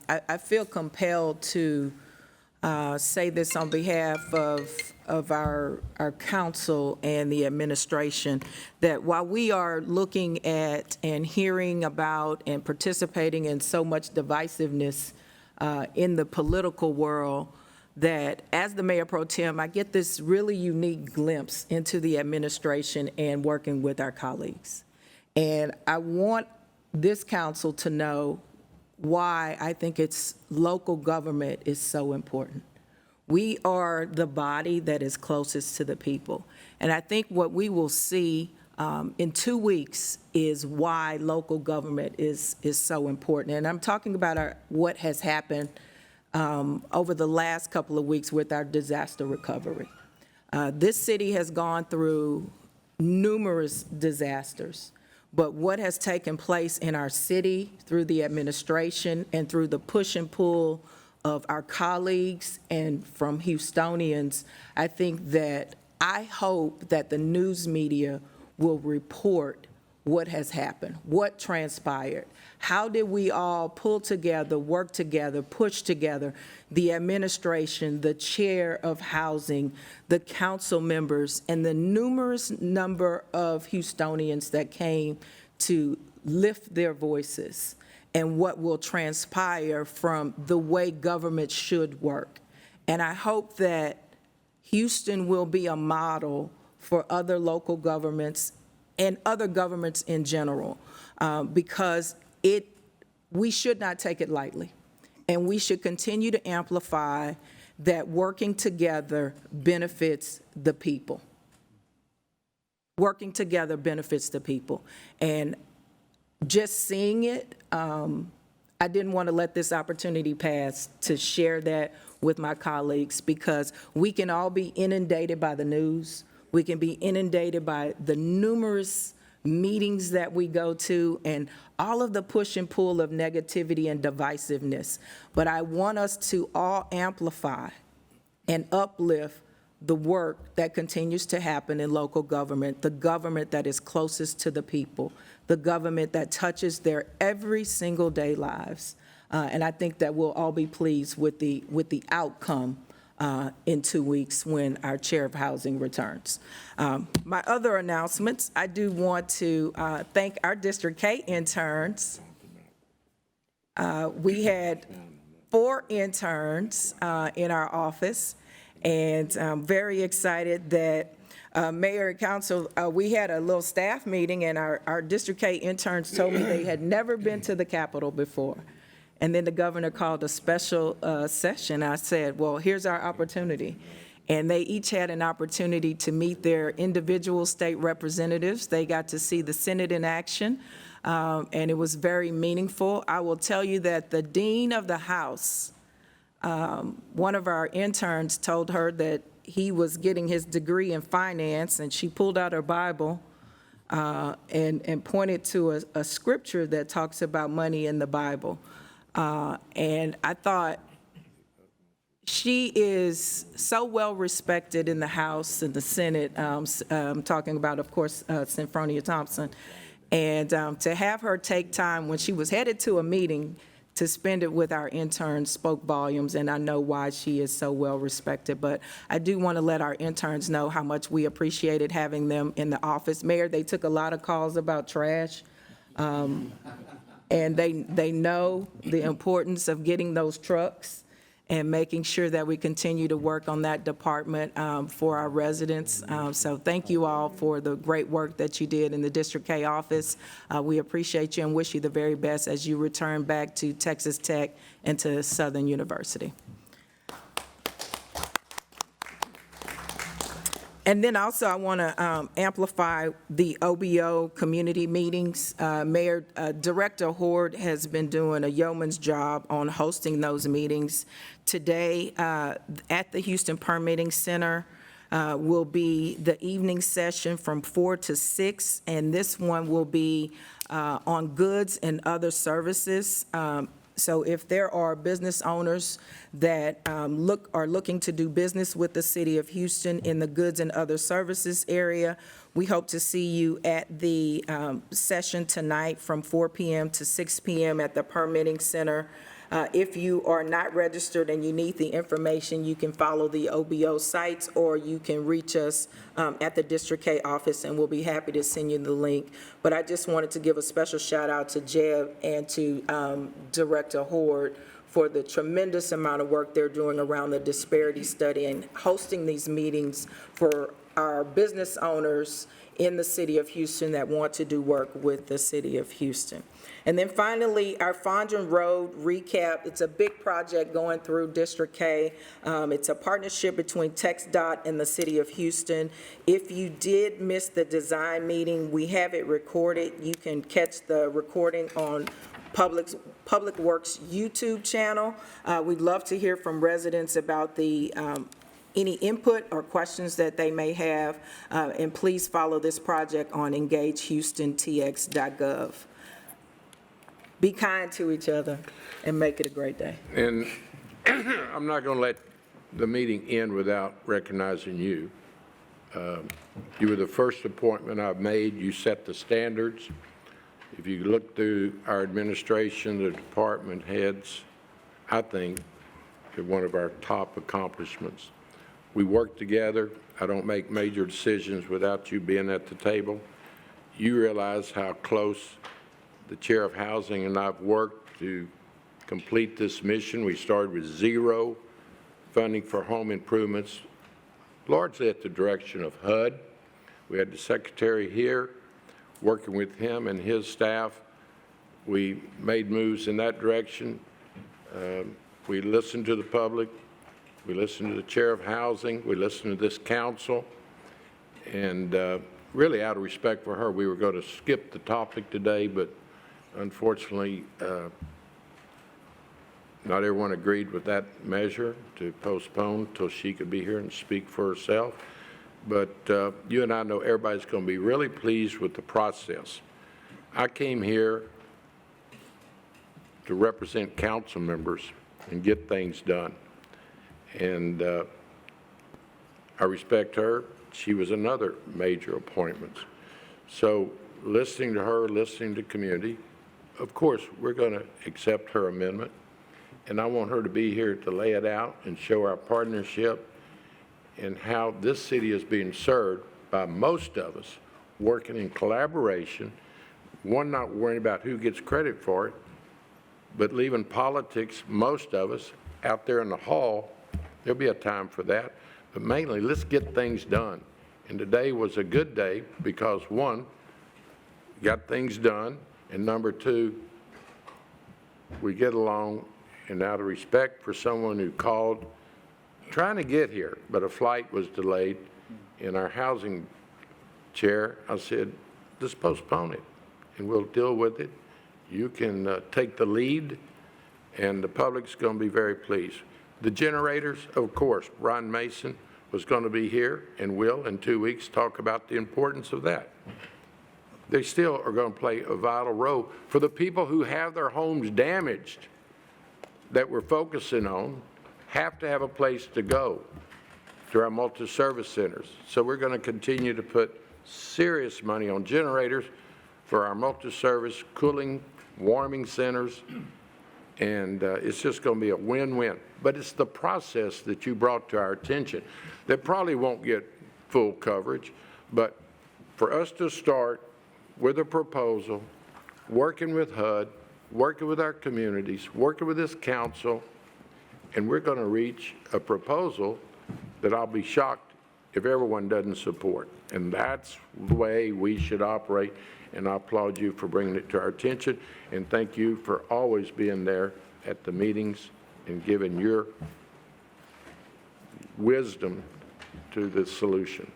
I feel compelled to say this on behalf of our council and the administration, that while we are looking at and hearing about and participating in so much divisiveness in the political world, that as the Mayor Pro Tem, I get this really unique glimpse into the administration and working with our colleagues. And I want this council to know why I think local government is so important. We are the body that is closest to the people. And I think what we will see in 2 weeks is why local government is so important. And I'm talking about what has happened over the last couple of weeks with our disaster recovery. This city has gone through numerous disasters. But what has taken place in our city through the administration and through the push and pull of our colleagues and from Houstonians, I hope that the news media will report what has happened, what transpired. How did we all pull together, work together, push together, the administration, the chair of housing, the council members, and the numerous number of Houstonians that came to lift their voices, and what will transpire from the way government should work. And I hope that Houston will be a model for other local governments and other governments in general, because we should not take it lightly. And we should continue to amplify that working together benefits the people. Working together benefits the people. And just seeing it, I didn't want to let this opportunity pass to share that with my colleagues, because we can all be inundated by the news. We can be inundated by the numerous meetings that we go to and all of the push and pull of negativity and divisiveness. But I want us to all amplify and uplift the work that continues to happen in local government, the government that is closest to the people, the government that touches their every single day lives. And I think that we'll all be pleased with the outcome in 2 weeks when our chair of housing returns. My other announcements, I do want to thank our District K interns. We had 4 interns in our office, and I'm very excited that Mayor and Council, we had a little staff meeting, and our District K interns told me they had never been to the Capitol before. And then the governor called a special session. I said, well, here's our opportunity. And they each had an opportunity to meet their individual state representatives. They got to see the Senate in action, and it was very meaningful. I will tell you that the dean of the House, one of our interns told her that he was getting his degree in finance, and she pulled out her Bible and pointed to a scripture that talks about money in the Bible. And I thought, she is so well respected in the House and the Senate. I'm talking about, of course, Synfronia Thompson. And to have her take time when she was headed to a meeting to spend it with our interns spoke volumes, and I know why she is so well respected. But I do want to let our interns know how much we appreciated having them in the office. Mayor, they took a lot of calls about trash. And they know the importance of getting those trucks and making sure that we continue to work on that department for our residents. So thank you all for the great work that you did in the District K office. We appreciate you and wish you the very best as you return back to Texas Tech and to Southern University. And then also I want to amplify the OBO community meetings. Director Horde has been doing a yeoman's job on hosting those meetings. Today at the Houston Permitting Center will be the evening session from 4 to 6, and this one will be on goods and other services. So if there are business owners that are looking to do business with the City of Houston in the goods and other services area, we hope to see you at the session tonight from 4 p.m. to 6 p.m. at the Permitting Center. If you are not registered and you need the information, you can follow the OBO sites, or you can reach us at the District K office, and we'll be happy to send you the link. But I just wanted to give a special shout out to Jeb and to Director Horde for the tremendous amount of work they're doing around the disparity study and hosting these meetings for our business owners in the city of Houston that want to do work with the city of Houston. And then finally, our Fondren Road recap. It's a big project going through District K. It's a partnership between TxDOT and the city of Houston. If you did miss the design meeting, we have it recorded. You can catch the recording on Public Works YouTube channel. We'd love to hear from residents about the any input or questions that they may have, and please follow this project on engagehoustontx.gov. Be kind to each other and make it a great day. And I'm not going to let the meeting end without recognizing you. You were the first appointment I've made. You set the standards. If you look through our administration, the department heads, I think you're one of our top accomplishments. We work together. I don't make major decisions without you being at the table. You realize how close the Chair of Housing and I've worked to complete this mission. We started with zero funding for home improvements, largely at the direction of HUD. We had the Secretary here working with him and his staff. We made moves in that direction. We listened to the public. We listened to the Chair of Housing. We listened to this council. And really, out of respect for her, we were going to skip the topic today, but unfortunately, not everyone agreed with that measure to postpone until she could be here and speak for herself. But you and I know everybody's going to be really pleased with the process. I came here to represent council members and get things done. And I respect her. She was another major appointment. So listening to her, listening to community, of course, we're going to accept her amendment. And I want her to be here to lay it out and show our partnership and how this city is being served by most of us working in collaboration, one, not worrying about who gets credit for it, but leaving politics, most of us, out there in the hall. There'll be a time for that, but mainly let's get things done. And today was a good day because, one, got things done, and number two, we get along, and out of respect for someone who called trying to get here, but a flight was delayed. In our housing chair, I said, let's postpone it, and we'll deal with it. You can take the lead, and the public's going to be very pleased. The generators, of course, Ron Mason was going to be here and will in 2 weeks talk about the importance of that. They still are going to play a vital role for the people who have their homes damaged that we're focusing on, have to have a place to go to our multi-service centers. So we're going to continue to put serious money on generators for our multi-service cooling, warming centers, and it's just going to be a win-win. But it's the process that you brought to our attention that probably won't get full coverage, but for us to start with a proposal, working with HUD, working with our communities, working with this council, and we're going to reach a proposal that I'll be shocked if everyone doesn't support. And that's the way we should operate, and I applaud you for bringing it to our attention, and thank you for always being there at the meetings and giving your wisdom to the solution.